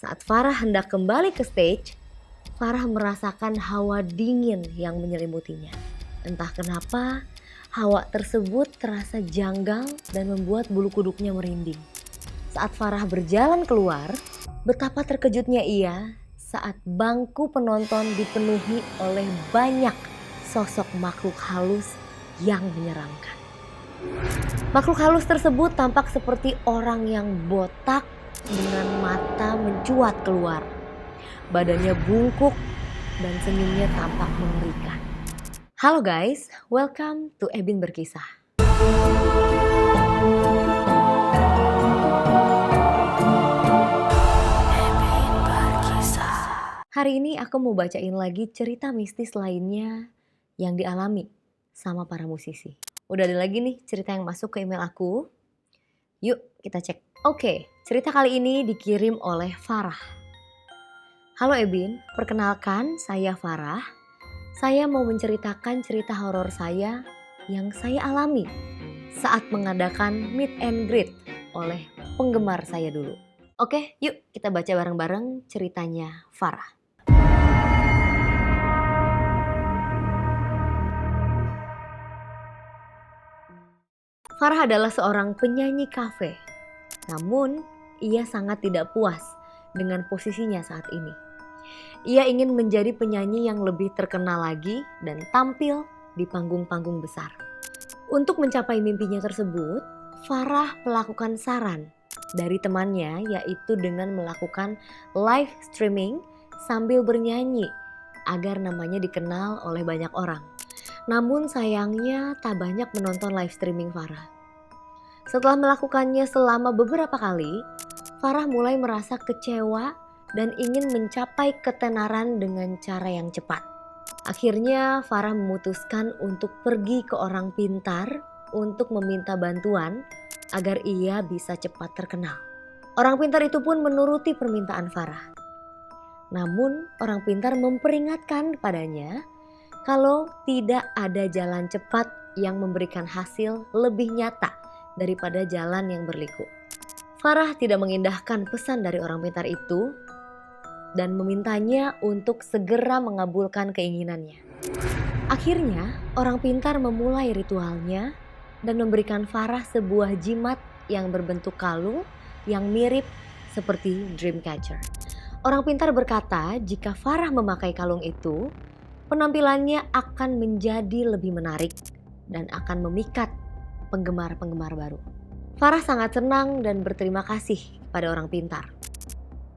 Saat Farah hendak kembali ke stage, Farah merasakan hawa dingin yang menyelimutinya. Entah kenapa, hawa tersebut terasa janggal dan membuat bulu kuduknya merinding. Saat Farah berjalan keluar, betapa terkejutnya ia saat bangku penonton dipenuhi oleh banyak sosok makhluk halus yang menyeramkan. Makhluk halus tersebut tampak seperti orang yang botak dengan mata mencuat keluar. Badannya bungkuk dan senyumnya tampak mengerikan. Halo guys, welcome to Ebin Berkisah. Hari ini aku mau bacain lagi cerita mistis lainnya yang dialami sama para musisi. Udah ada lagi nih cerita yang masuk ke email aku. Yuk kita cek. Oke, cerita kali ini dikirim oleh Farah. Halo Ebin, perkenalkan saya Farah. Saya mau menceritakan cerita horor saya yang saya alami saat mengadakan meet and greet oleh penggemar saya dulu. Oke, yuk kita baca bareng-bareng ceritanya Farah. Farah adalah seorang penyanyi kafe. Namun, ia sangat tidak puas dengan posisinya saat ini. Ia ingin menjadi penyanyi yang lebih terkenal lagi dan tampil di panggung-panggung besar. Untuk mencapai mimpinya tersebut, Farah melakukan saran dari temannya, yaitu dengan melakukan live streaming sambil bernyanyi agar namanya dikenal oleh banyak orang. Namun sayangnya tak banyak menonton live streaming Farah. Setelah melakukannya selama beberapa kali, Farah mulai merasa kecewa dan ingin mencapai ketenaran dengan cara yang cepat. Akhirnya Farah memutuskan untuk pergi ke orang pintar untuk meminta bantuan agar ia bisa cepat terkenal. Orang pintar itu pun menuruti permintaan Farah. Namun orang pintar memperingatkan padanya kalau tidak ada jalan cepat yang memberikan hasil lebih nyata daripada jalan yang berliku. Farah tidak mengindahkan pesan dari orang pintar itu dan memintanya untuk segera mengabulkan keinginannya. Akhirnya orang pintar memulai ritualnya dan memberikan Farah sebuah jimat yang berbentuk kalung yang mirip seperti Dreamcatcher. Orang pintar berkata jika Farah memakai kalung itu, penampilannya akan menjadi lebih menarik dan akan memikat penggemar-penggemar baru. Farah sangat senang dan berterima kasih pada orang pintar.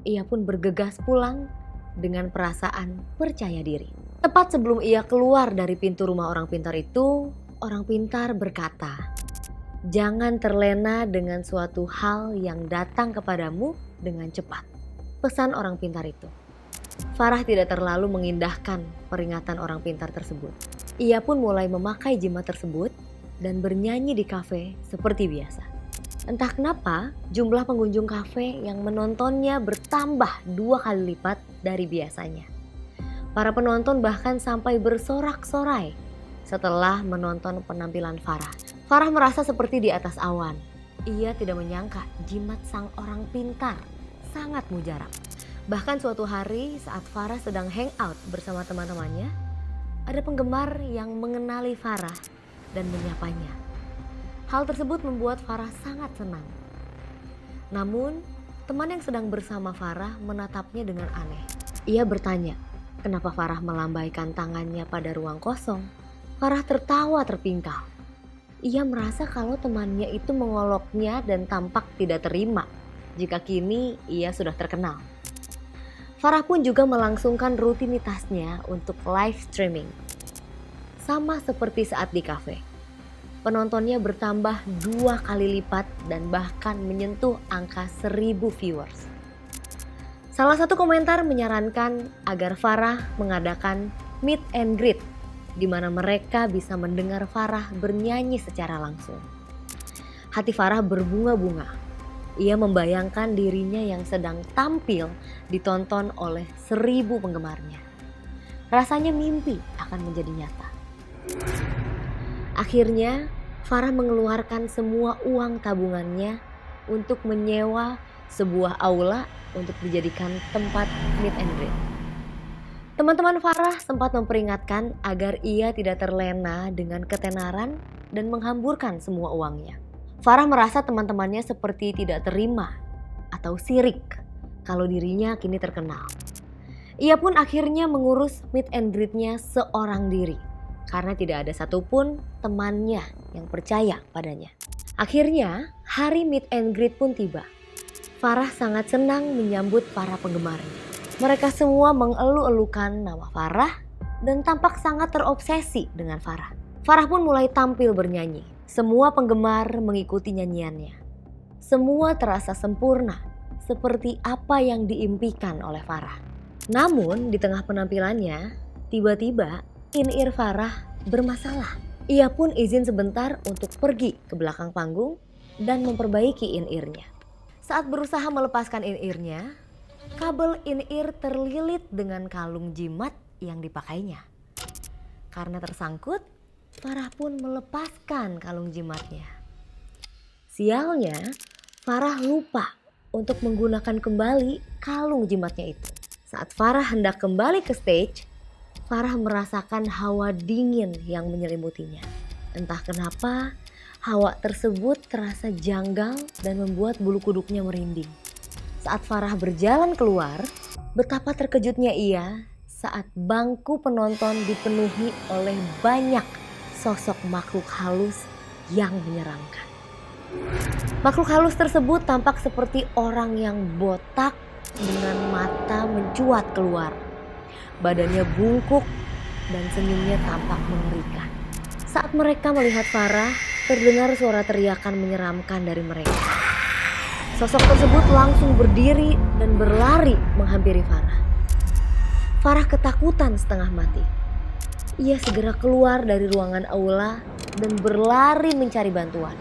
Ia pun bergegas pulang dengan perasaan percaya diri. Tepat sebelum ia keluar dari pintu rumah orang pintar itu, orang pintar berkata, "Jangan terlena dengan suatu hal yang datang kepadamu dengan cepat." Pesan orang pintar itu. Farah tidak terlalu mengindahkan peringatan orang pintar tersebut. Ia pun mulai memakai jimat tersebut dan bernyanyi di kafe seperti biasa. Entah kenapa jumlah pengunjung kafe yang menontonnya bertambah 2 kali lipat dari biasanya. Para penonton bahkan sampai bersorak-sorai setelah menonton penampilan Farah. Farah merasa seperti di atas awan. Ia tidak menyangka jimat sang orang pintar sangat mujarab. Bahkan suatu hari saat Farah sedang hangout bersama teman-temannya, ada penggemar yang mengenali Farah dan menyapanya. Hal tersebut membuat Farah sangat senang. Namun, teman yang sedang bersama Farah menatapnya dengan aneh. Ia bertanya, kenapa Farah melambaikan tangannya pada ruang kosong? Farah tertawa terpingkal. Ia merasa kalau temannya itu mengoloknya dan tampak tidak terima jika kini ia sudah terkenal. Farah pun juga melangsungkan rutinitasnya untuk live streaming. Sama seperti saat di kafe. Penontonnya bertambah 2 kali lipat dan bahkan menyentuh angka 1.000 viewers. Salah satu komentar menyarankan agar Farah mengadakan meet and greet di mana mereka bisa mendengar Farah bernyanyi secara langsung. Hati Farah berbunga-bunga. Ia membayangkan dirinya yang sedang tampil ditonton oleh 1.000 penggemarnya. Rasanya mimpi akan menjadi nyata. Akhirnya Farah mengeluarkan semua uang tabungannya untuk menyewa sebuah aula untuk dijadikan tempat meet and greet. Teman-teman Farah sempat memperingatkan agar ia tidak terlena dengan ketenaran dan menghamburkan semua uangnya. Farah merasa teman-temannya seperti tidak terima atau sirik kalau dirinya kini terkenal. Ia pun akhirnya mengurus meet and greet-nya seorang diri karena tidak ada satupun temannya yang percaya padanya. Akhirnya hari meet and greet pun tiba. Farah sangat senang menyambut para penggemarnya. Mereka semua mengeluh-elukan nama Farah dan tampak sangat terobsesi dengan Farah. Farah pun mulai tampil bernyanyi. Semua penggemar mengikuti nyanyiannya. Semua terasa sempurna seperti apa yang diimpikan oleh Farah. Namun di tengah penampilannya, tiba-tiba in-ear Farah bermasalah. Ia pun izin sebentar untuk pergi ke belakang panggung dan memperbaiki in-ear-nya. Saat berusaha melepaskan in-ear-nya, kabel in-ear terlilit dengan kalung jimat yang dipakainya. Karena tersangkut, Farah pun melepaskan kalung jimatnya. Sialnya, Farah lupa untuk menggunakan kembali kalung jimatnya itu. Saat Farah hendak kembali ke stage, Farah merasakan hawa dingin yang menyelimutinya. Entah kenapa, hawa tersebut terasa janggal dan membuat bulu kuduknya merinding. Saat Farah berjalan keluar, betapa terkejutnya ia saat bangku penonton dipenuhi oleh banyak sosok makhluk halus yang menyeramkan. Makhluk halus tersebut tampak seperti orang yang botak dengan mata mencuat keluar. Badannya bungkuk dan senyumnya tampak mengerikan. Saat mereka melihat Farah, terdengar suara teriakan menyeramkan dari mereka. Sosok tersebut langsung berdiri dan berlari menghampiri Farah. Farah ketakutan setengah mati. Ia segera keluar dari ruangan aula dan berlari mencari bantuan.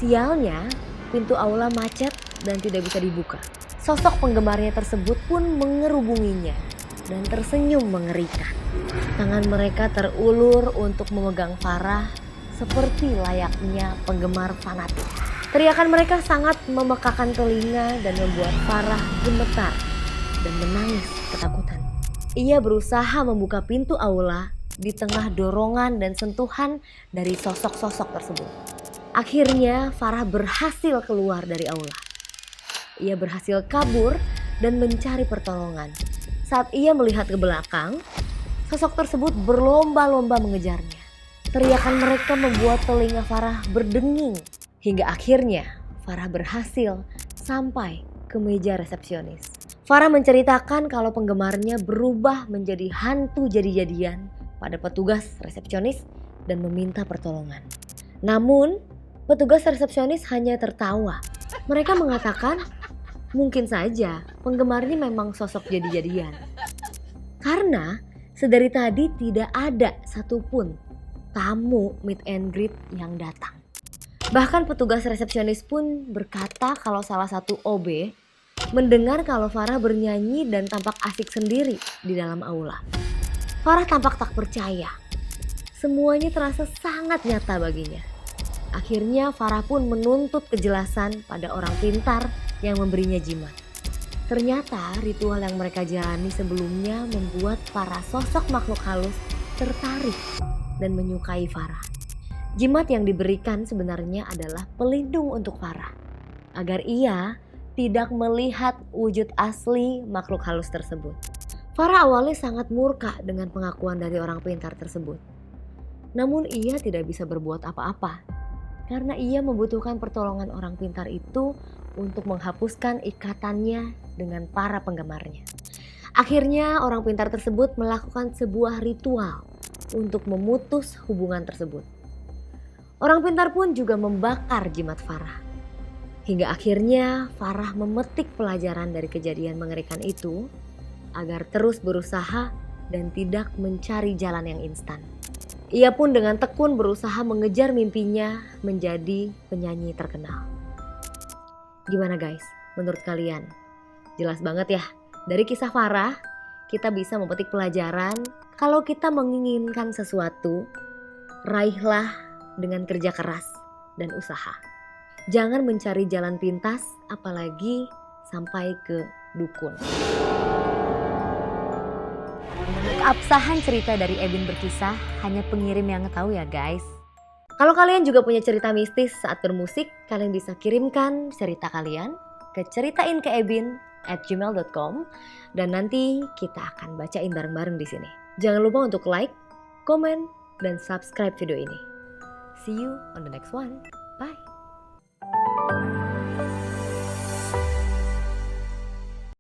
Sialnya, pintu aula macet dan tidak bisa dibuka. Sosok penggemarnya tersebut pun mengerubunginya dan tersenyum mengerikan. Tangan mereka terulur untuk memegang Farah seperti layaknya penggemar fanatik. Teriakan mereka sangat memekakan telinga dan membuat Farah gemetar dan menangis ketakutan. Ia berusaha membuka pintu aula di tengah dorongan dan sentuhan dari sosok-sosok tersebut. Akhirnya Farah berhasil keluar dari aula. Ia berhasil kabur dan mencari pertolongan. Saat ia melihat ke belakang, sosok tersebut berlomba-lomba mengejarnya. Teriakan mereka membuat telinga Farah berdenging. Hingga akhirnya Farah berhasil sampai ke meja resepsionis. Farah menceritakan kalau penggemarnya berubah menjadi hantu jadi-jadian pada petugas resepsionis dan meminta pertolongan. Namun, petugas resepsionis hanya tertawa. Mereka mengatakan mungkin saja penggemarnya memang sosok jadi-jadian. Karena sedari tadi tidak ada satupun tamu meet and greet yang datang. Bahkan petugas resepsionis pun berkata kalau salah satu OB mendengar kalau Farah bernyanyi dan tampak asik sendiri di dalam aula. Farah tampak tak percaya. Semuanya terasa sangat nyata baginya. Akhirnya Farah pun menuntut kejelasan pada orang pintar yang memberinya jimat. Ternyata ritual yang mereka jalani sebelumnya membuat para sosok makhluk halus tertarik dan menyukai Farah. Jimat yang diberikan sebenarnya adalah pelindung untuk Farah, agar ia tidak melihat wujud asli makhluk halus tersebut. Farah awalnya sangat murka dengan pengakuan dari orang pintar tersebut. Namun ia tidak bisa berbuat apa-apa, karena ia membutuhkan pertolongan orang pintar itu untuk menghapuskan ikatannya dengan para penggemarnya. Akhirnya orang pintar tersebut melakukan sebuah ritual untuk memutus hubungan tersebut. Orang pintar pun juga membakar jimat Farah. Hingga akhirnya Farah memetik pelajaran dari kejadian mengerikan itu agar terus berusaha dan tidak mencari jalan yang instan. Ia pun dengan tekun berusaha mengejar mimpinya menjadi penyanyi terkenal. Gimana guys, menurut kalian? Jelas banget ya, dari kisah Farah kita bisa memetik pelajaran kalau kita menginginkan sesuatu, raihlah dengan kerja keras dan usaha. Jangan mencari jalan pintas apalagi sampai ke dukun. Keabsahan cerita dari Ebin berkisah hanya pengirim yang tahu ya guys. Kalau kalian juga punya cerita mistis saat bermusik, kalian bisa kirimkan cerita kalian ke ceritain@gmail.com dan nanti kita akan bacain bareng-bareng di sini. Jangan lupa untuk like, komen, dan subscribe video ini. See you on the next one. Bye.